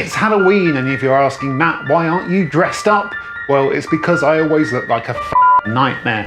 It's Halloween, and if you're asking, Matt, why aren't you dressed up? Well, it's because I always look like a nightmare.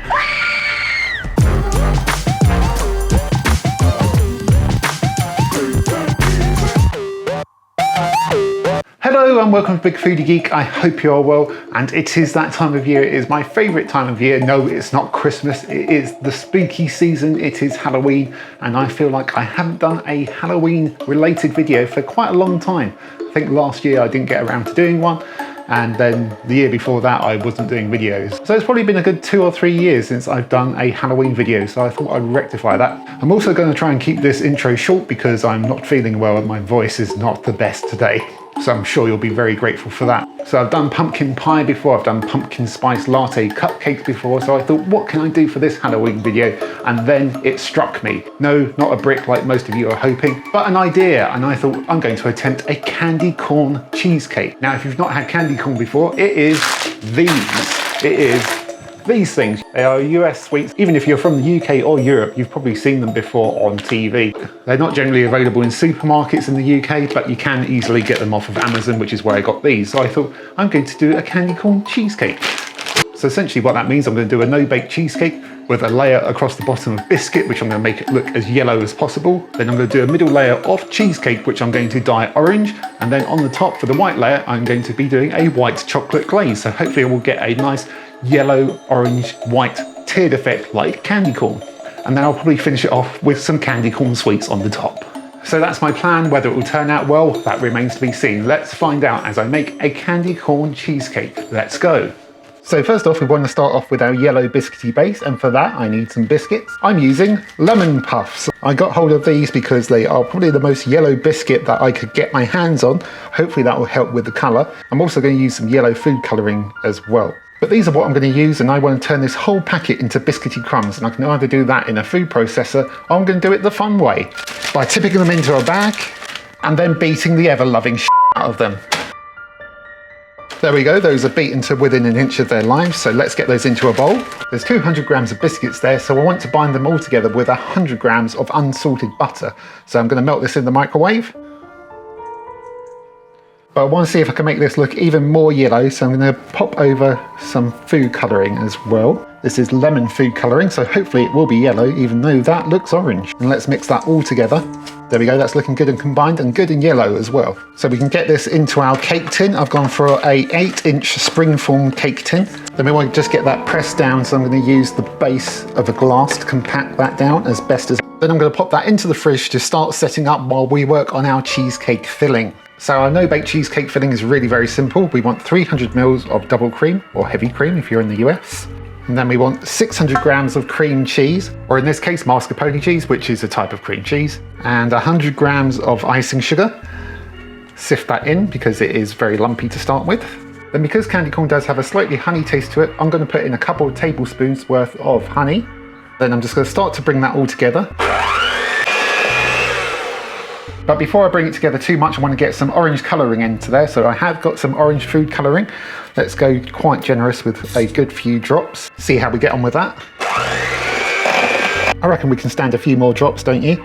Hello and welcome to Big Foodie Geek. I hope you're well, and it is that time of year. It is my favourite time of year. No, it's not Christmas. It is the spooky season. It is Halloween, and I feel like I haven't done a Halloween related video for quite a long time. I think last year I didn't get around to doing one, and then the year before that I wasn't doing videos. So it's probably been a good 2 or 3 years since I've done a Halloween video, so I thought I'd rectify that. I'm also going to try and keep this intro short because I'm not feeling well and my voice is not the best today. So I'm sure you'll be very grateful for that. So I've done pumpkin pie before, I've done pumpkin spice latte cupcakes before, so I thought, what can I do for this Halloween video? And then it struck me. No, not a brick like most of you are hoping, but an idea. And I thought, I'm going to attempt a candy corn cheesecake. Now, if you've not had candy corn before, it is these things. They are US sweets. Even if you're from the UK or Europe, you've probably seen them before on TV. They're not generally available in supermarkets in the UK, but you can easily get them off of Amazon, which is where I got these. So I thought, I'm going to do a candy corn cheesecake. So essentially what that means, I'm going to do a no-bake cheesecake with a layer across the bottom of biscuit, which I'm going to make it look as yellow as possible. Then I'm going to do a middle layer of cheesecake, which I'm going to dye orange. And then on the top for the white layer, I'm going to be doing a white chocolate glaze. So hopefully we'll get a nice yellow, orange, white tiered effect like candy corn. And then I'll probably finish it off with some candy corn sweets on the top. So that's my plan. Whether it will turn out well, that remains to be seen. Let's find out as I make a candy corn cheesecake. Let's go. So first off, we want to start off with our yellow biscuity base, and for that I need some biscuits. I'm using lemon puffs. I got hold of these because they are probably the most yellow biscuit that I could get my hands on. Hopefully that will help with the colour. I'm also going to use some yellow food colouring as well. But these are what I'm going to use, and I want to turn this whole packet into biscuity crumbs, and I can either do that in a food processor, or I'm going to do it the fun way, by tipping them into a bag and then beating the ever-loving shit out of them. There we go, those are beaten to within an inch of their lives, so let's get those into a bowl. There's 200 grams of biscuits there, so I want to bind them all together with 100 grams of unsalted butter. So I'm going to melt this in the microwave. But I want to see if I can make this look even more yellow, so I'm going to pop over some food colouring as well. This is lemon food colouring, so hopefully it will be yellow, even though that looks orange. And let's mix that all together. There we go, that's looking good and combined, and good and yellow as well. So we can get this into our cake tin. I've gone for a 8-inch springform cake tin. Then we want to just get that pressed down, so I'm going to use the base of a glass to compact that down as best as. Then I'm going to pop that into the fridge to start setting up while we work on our cheesecake filling. So our no-bake cheesecake filling is really very simple. We want 300 ml of double cream, or heavy cream if you're in the US. And then we want 600 grams of cream cheese, or in this case mascarpone cheese, which is a type of cream cheese, and 100 grams of icing sugar. Sift that in because it is very lumpy to start with. Then because candy corn does have a slightly honey taste to it, I'm going to put in a couple of tablespoons worth of honey. Then I'm just going to start to bring that all together. But before I bring it together too much, I want to get some orange colouring into there. So I have got some orange food colouring. Let's go quite generous with a good few drops. See how we get on with that. I reckon we can stand a few more drops, don't you?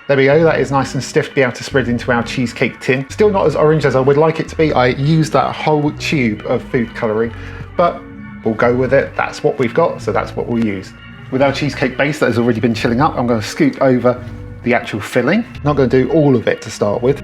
There we go, that is nice and stiff to be able to spread into our cheesecake tin. Still not as orange as I would like it to be. I used that whole tube of food colouring, but we'll go with it. That's what we've got, so that's what we'll use. With our cheesecake base that has already been chilling up, I'm going to scoop over the actual filling. Not going to do all of it to start with.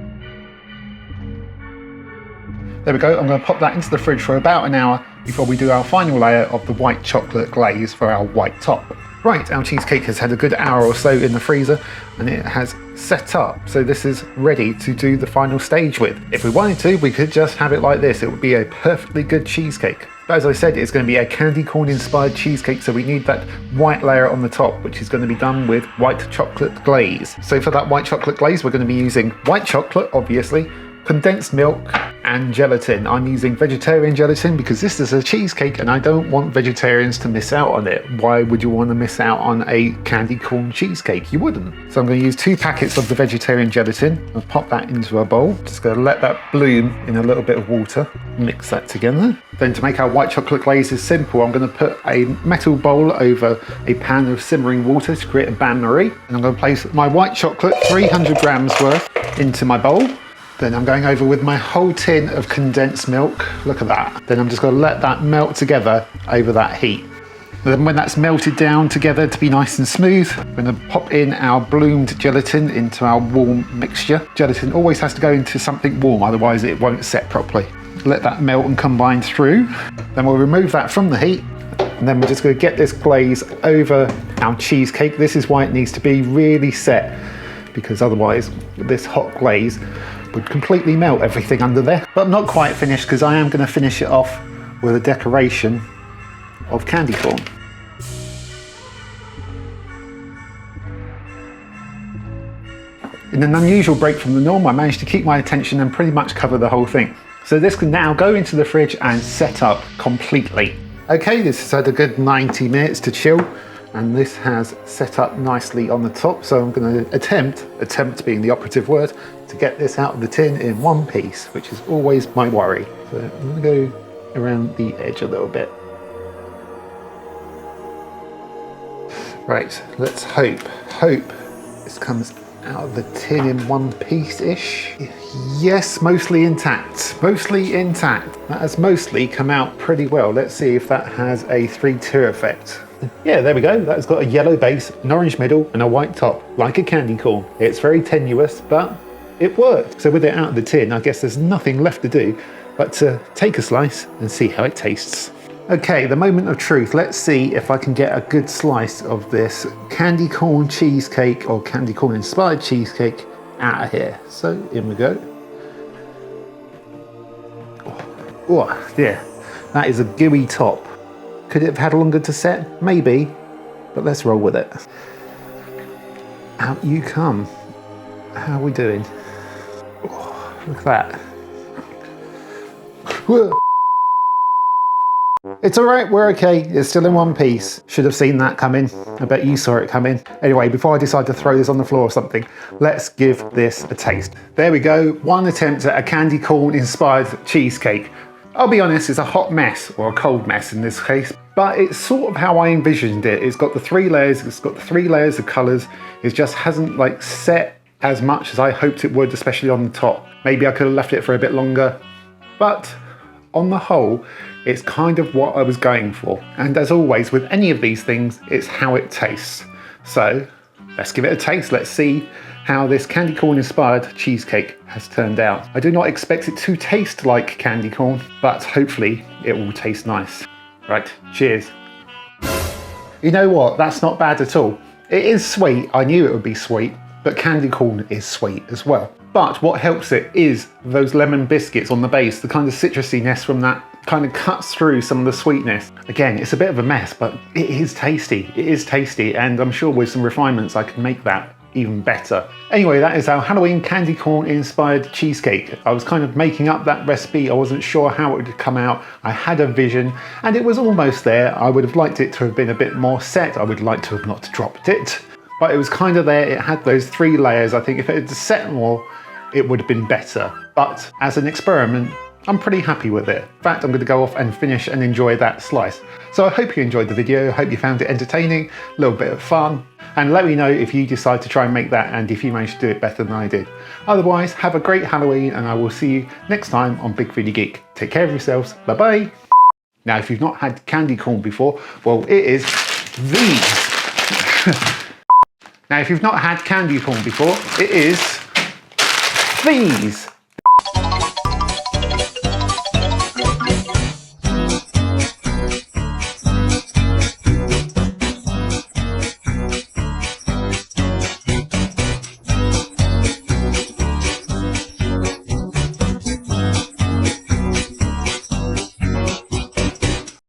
There we go, I'm going to pop that into the fridge for about an hour before we do our final layer of the white chocolate glaze for our white top. Right, our cheesecake has had a good hour or so in the freezer and it has set up, so this is ready to do the final stage with. If we wanted to, we could just have it like this. It would be a perfectly good cheesecake. But as I said, it's going to be a candy corn inspired cheesecake, so we need that white layer on the top, which is going to be done with white chocolate glaze. So for that white chocolate glaze, we're going to be using white chocolate, obviously, condensed milk and gelatin. I'm using vegetarian gelatin because this is a cheesecake and I don't want vegetarians to miss out on it. Why would you want to miss out on a candy corn cheesecake? You wouldn't. So I'm going to use 2 packets of the vegetarian gelatin. I'll pop that into a bowl. Just going to let that bloom in a little bit of water. Mix that together. Then to make our white chocolate glaze is simple, I'm going to put a metal bowl over a pan of simmering water to create a bain-marie. And I'm going to place my white chocolate, 300 grams worth, into my bowl. Then I'm going over with my whole tin of condensed milk. Look at that. Then I'm just going to let that melt together over that heat. Then when that's melted down together to be nice and smooth, we're going to pop in our bloomed gelatin into our warm mixture. Gelatin always has to go into something warm, otherwise it won't set properly. Let that melt and combine through. Then we'll remove that from the heat. And then we're just going to get this glaze over our cheesecake. This is why it needs to be really set, because otherwise this hot glaze would completely melt everything under there. But I'm not quite finished, because I am going to finish it off with a decoration of candy corn. In an unusual break from the norm, I managed to keep my attention and pretty much cover the whole thing. So this can now go into the fridge and set up completely. Okay, this has had a good 90 minutes to chill, and this has set up nicely on the top. So I'm going to attempt being the operative word, to get this out of the tin in one piece, which is always my worry. So I'm going to go around the edge a little bit. Right, let's hope this comes out of the tin in one piece-ish. Yes, mostly intact. That has mostly come out pretty well. Let's see if that has a 3-tier effect. Yeah, there we go. That's got a yellow base, an orange middle, and a white top, like a candy corn. It's very tenuous, but it worked. So with it out of the tin, I guess there's nothing left to do but to take a slice and see how it tastes. Okay, the moment of truth. Let's see if I can get a good slice of this candy corn cheesecake, or candy corn inspired cheesecake, out of here. So in we go. Oh yeah, that is a gooey top. Could it have had longer to set? Maybe, but let's roll with it. Out you come. How are we doing? Oh, look at that. Whoa. It's all right, we're okay. It's still in one piece. Should have seen that coming. I bet you saw it coming. Anyway, before I decide to throw this on the floor or something, let's give this a taste. There we go, one attempt at a candy corn inspired cheesecake. I'll be honest, it's a hot mess, or a cold mess in this case, but it's sort of how I envisioned it. It's got the 3 layers, it's got the 3 layers of colours. It just hasn't like set as much as I hoped it would, especially on the top. Maybe I could have left it for a bit longer, but on the whole, it's kind of what I was going for. And as always, with any of these things, it's how it tastes. So let's give it a taste. Let's see how this candy corn inspired cheesecake has turned out. I do not expect it to taste like candy corn, but hopefully it will taste nice. Right, cheers. You know what? That's not bad at all. It is sweet. I knew it would be sweet, but candy corn is sweet as well. But what helps it is those lemon biscuits on the base. The kind of citrusiness from that kind of cuts through some of the sweetness. Again, it's a bit of a mess, but it is tasty. It is tasty, and I'm sure with some refinements I can make that even better. Anyway, that is our Halloween candy corn inspired cheesecake. I was kind of making up that recipe. I wasn't sure how it would come out. I had a vision and it was almost there. I would have liked it to have been a bit more set. I would like to have not dropped it, but it was kind of there. It had those 3 layers. I think if it had set more, it would have been better. But as an experiment, I'm pretty happy with it. In fact, I'm going to go off and finish and enjoy that slice. So I hope you enjoyed the video. I hope you found it entertaining, a little bit of fun. And let me know if you decide to try and make that and if you manage to do it better than I did. Otherwise, have a great Halloween and I will see you next time on Big Foodie Geek. Take care of yourselves. Bye-bye. Now, if you've not had candy corn before, well, it is these. Now, if you've not had candy corn before, it is these.